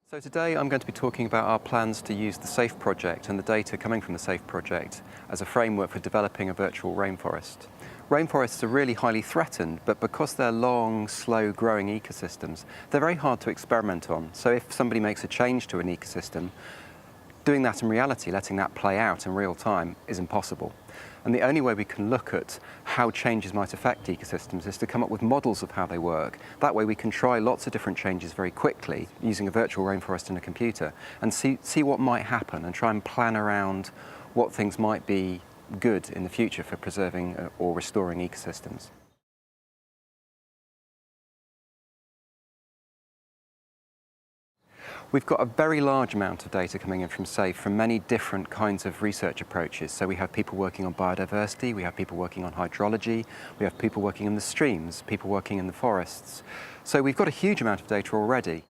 So today I'm going to be talking about our plans to use the SAFE project and the data coming from the SAFE project as a framework for developing a virtual rainforest. Rainforests are really highly threatened, but because they're long, slow-growing ecosystems, they're very hard to experiment on. So if somebody makes a change to an ecosystem, doing that in reality, letting that play out in real time, is impossible. And the only way we can look at how changes might affect ecosystems is to come up with models of how they work. That way we can try lots of different changes very quickly using a virtual rainforest in a computer and see what might happen and try and plan around what things might be good in the future for preserving or restoring ecosystems. We've got a very large amount of data coming in from SAFE from many different kinds of research approaches. So we have people working on biodiversity, we have people working on hydrology, we have people working in the streams, people working in the forests. So we've got a huge amount of data already.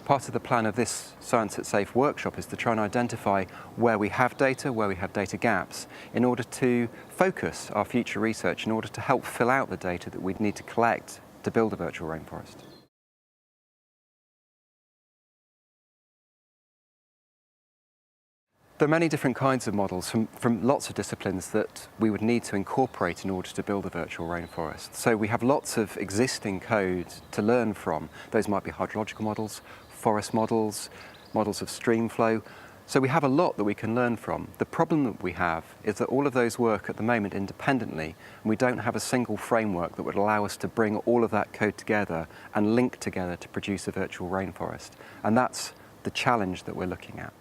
Part of the plan of this Science at SAFE workshop is to try and identify where we have data gaps, in order to focus our future research, in order to help fill out the data that we'd need to collect to build a virtual rainforest. There are many different kinds of models from lots of disciplines that we would need to incorporate in order to build a virtual rainforest. So we have lots of existing code to learn from. Those might be hydrological models, forest models, models of stream flow. So we have a lot that we can learn from. The problem that we have is that all of those work at the moment independently, and we don't have a single framework that would allow us to bring all of that code together and link together to produce a virtual rainforest. And that's the challenge that we're looking at.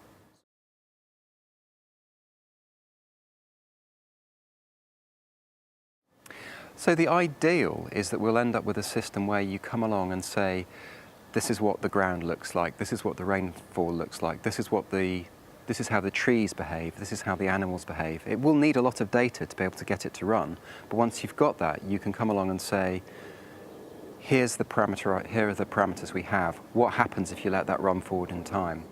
So the ideal is that we'll end up with a system where you come along and say, this is what the ground looks like, this is what the rainfall looks like, this is how the trees behave, this is how the animals behave. It will need a lot of data to be able to get it to run, but once you've got that, you can come along and say, here are the parameters we have. What happens if you let that run forward in time?